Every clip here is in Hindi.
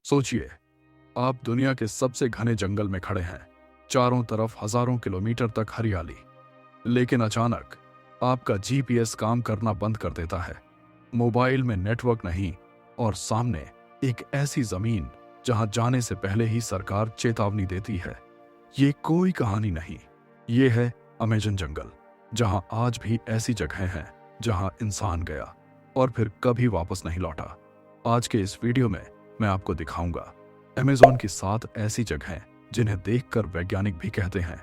सोचिए, आप दुनिया के सबसे घने जंगल में खड़े हैं, चारों तरफ हजारों किलोमीटर तक हरियाली। लेकिन अचानक आपका जीपीएस काम करना बंद कर देता है, मोबाइल में नेटवर्क नहीं, और सामने एक ऐसी जमीन जहां जाने से पहले ही सरकार चेतावनी देती है। ये कोई कहानी नहीं, ये है अमेजन जंगल, जहां आज भी ऐसी जगहें हैं जहां इंसान गया और फिर कभी वापस नहीं लौटा। आज के इस वीडियो में मैं आपको दिखाऊंगा अमेज़न की 7 ऐसी जगहें जिन्हें देखकर वैज्ञानिक भी कहते हैं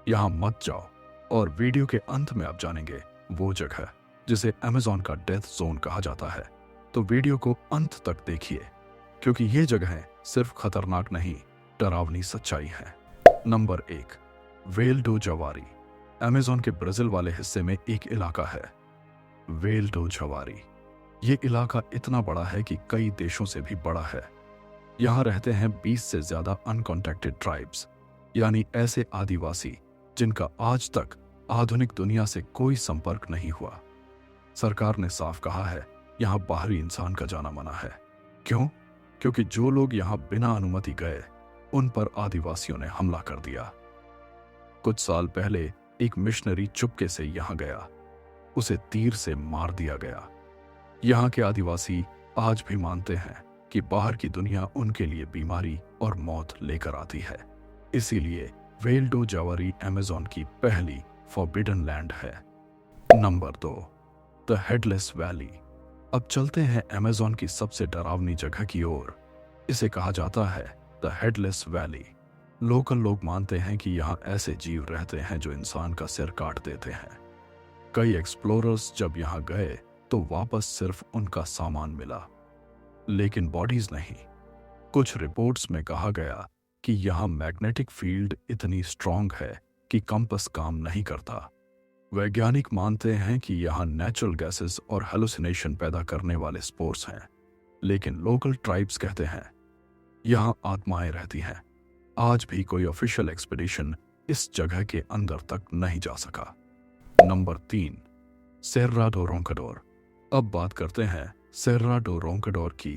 यहां मत जाओ। और वीडियो के अंत में आप जानेंगे वो जगह जिसे अमेज़न का डेथ जोन कहा जाता है। तो वीडियो को अंत तक देखिए, क्योंकि ये जगहें सिर्फ खतरनाक नहीं, डरावनी सच्चाई है। Number 1, Vale do Javari. Amazon के ब्राजील वाले हिस्से में एक इलाका है, वेल डो जवारी। ये इलाका इतना बड़ा है कि कई देशों से भी बड़ा है। यहाँ रहते हैं 20 से ज्यादा अनकॉन्टैक्टेड ट्राइब्स, यानी ऐसे आदिवासी जिनका आज तक आधुनिक दुनिया से कोई संपर्क नहीं हुआ। सरकार ने साफ कहा है यहाँ बाहरी इंसान का जाना मना है। क्यों? क्योंकि जो लोग यहाँ बिना अनुमति गए उन पर आदिवासियों ने हमला कर दिया। कुछ साल पहले एक मिशनरी चुपके से यहाँ गया, उसे तीर से मार दिया गया। यहाँ के आदिवासी आज भी मानते हैं कि बाहर की दुनिया उनके लिए बीमारी और मौत लेकर आती है। इसीलिए वेल डो जवारी अमेज़न की पहली फॉरबिडन लैंड है। Number 2, the headless valley. अब चलते हैं अमेज़न की सबसे डरावनी जगह की ओर। इसे कहा जाता है द हेडलेस वैली। लोकल लोग मानते हैं कि यहाँ ऐसे जीव रहते हैं जो इंसान का सिर काट देते हैं। कई एक्सप्लोरर्स जब यहाँ गए तो वापस सिर्फ उनका सामान मिला, लेकिन बॉडीज नहीं। कुछ रिपोर्ट्स में कहा गया कि यहाँ मैग्नेटिक फील्ड इतनी स्ट्रांग है कि कंपास काम नहीं करता। वैज्ञानिक मानते हैं कि यहाँ नेचुरल गैसेस और हेलुसिनेशन पैदा करने वाले स्पोर्स हैं, लेकिन लोकल ट्राइब्स कहते हैं यहाँ आत्माएं रहती हैं। आज भी कोई ऑफिशियल एक्सपीडिशन इस जगह के अंदर तक नहीं जा सका। Number 3, Serra do Roncador. अब बात करते हैं सेर्रा डो रोंकाडोर की।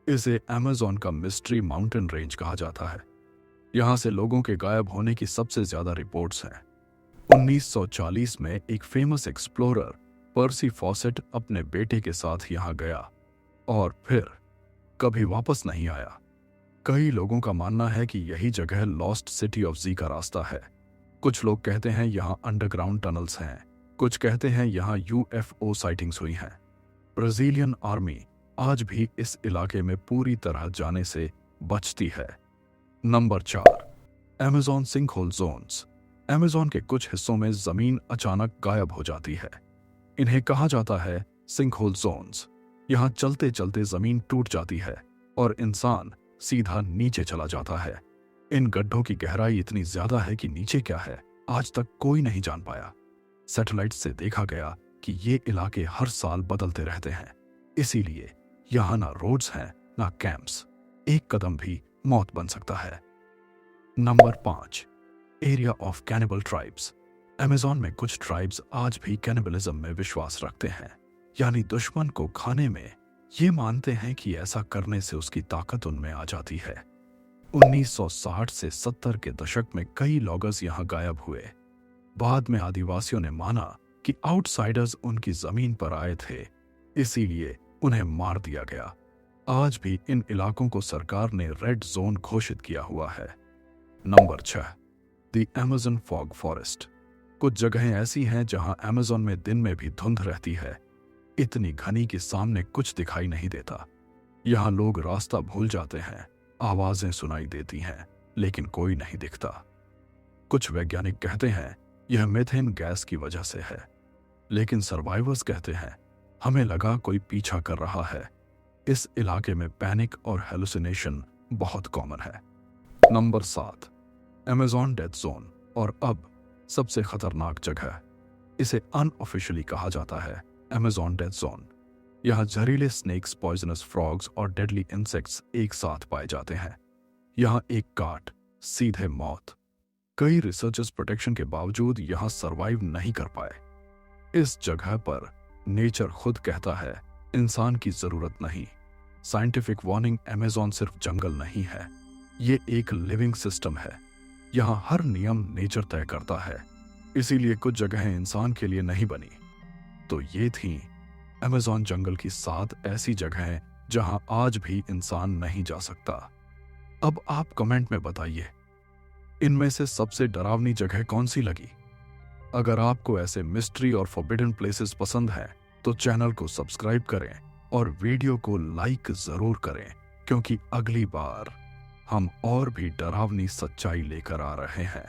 इसे अमेज़न का मिस्ट्री माउंटेन रेंज कहा जाता है। यहाँ से लोगों के गायब होने की सबसे ज्यादा रिपोर्ट्स हैं। 1940 में एक फेमस एक्सप्लोरर पर्सी फॉसेट अपने बेटे के साथ यहाँ गया और फिर कभी वापस नहीं आया। कई लोगों का मानना है कि यही जगह लॉस्ट सिटी ऑफ जी का रास्ता है। कुछ लोग कहते हैं यहाँ अंडरग्राउंड टनल्स हैं, कुछ कहते हैं यहाँ यूएफओ साइटिंग्स हुई हैं। ब्राजीलियन आर्मी आज भी इस इलाके में पूरी तरह जाने से बचती है। Number 4, Amazon sinkhole zones. Amazon के कुछ हिस्सों में जमीन अचानक गायब हो जाती है। इन्हें कहा जाता है सिंकहोल जोन्स। यहाँ चलते चलते जमीन टूट जाती है और इंसान सीधा नीचे चला जाता है। इन गड्ढों की गहराई इतनी ज्यादा है कि नीचे क्या है आज तक कोई नहीं जान पाया। सैटेलाइट से देखा गया कि ये इलाके हर साल बदलते रहते हैं, इसीलिए यहाँ ना रोड्स हैं ना कैंप्स। एक कदम भी मौत बन सकता है। Number 5, area of cannibal tribes. Amazon में कुछ ट्राइब्स आज भी कैनिबलिज्म में विश्वास रखते हैं, यानी दुश्मन को खाने में। ये मानते हैं कि ऐसा करने से उसकी ताकत उनमें आ जाती है। 1960 से 70 के दशक में कई लॉगर्स यहाँ गायब हुए। बाद में आदिवासियों ने माना कि आउटसाइडर्स उनकी जमीन पर आए थे, इसीलिए उन्हें मार दिया गया। आज भी इन इलाकों को सरकार ने रेड जोन घोषित किया हुआ है। Number 6, the Amazon fog forest. कुछ जगहें ऐसी हैं जहां अमेज़न में दिन में भी धुंध रहती है, इतनी घनी कि सामने कुछ दिखाई नहीं देता। यहाँ लोग रास्ता भूल जाते हैं, आवाजें सुनाई देती हैं, लेकिन कोई नहीं दिखता। कुछ वैज्ञानिक कहते हैं यह मीथेन गैस की वजह से है, लेकिन सर्वाइवर्स कहते हैं हमें लगा कोई पीछा कर रहा है। इस इलाके में पैनिक और हेलुसिनेशन बहुत कॉमन है। Number 7, Amazon death zone. और अब सबसे खतरनाक जगह, इसे अनऑफिशियली कहा जाता है अमेज़न डेथ जोन। यहाँ जहरीले स्नेक्स, पॉइजनस फ्रॉग्स और डेडली इंसेक्ट्स एक साथ पाए जाते हैं। यहाँ एक काट, सीधे मौत। कई रिसर्चर्स प्रोटेक्शन के बावजूद यहाँ सरवाइव नहीं कर पाए। इस जगह पर नेचर खुद कहता है इंसान की जरूरत नहीं, साइंटिफिक वार्निंग, अमेज़न सिर्फ जंगल नहीं है, ये एक लिविंग सिस्टम है। यहाँ हर नियम नेचर तय करता है, इसीलिए कुछ जगहें इंसान के लिए नहीं बनी। तो ये थी अमेज़न जंगल की 7 ऐसी जगहें जहां आज भी इंसान नहीं जा सकता। अब आप कमेंट में बताइए, इनमें से सबसे डरावनी जगह कौन सी लगी? अगर आपको ऐसे मिस्ट्री और फॉरबिडन प्लेसेस पसंद है तो चैनल को सब्सक्राइब करें और वीडियो को लाइक जरूर करें, क्योंकि अगली बार हम और भी डरावनी सच्चाई लेकर आ रहे हैं।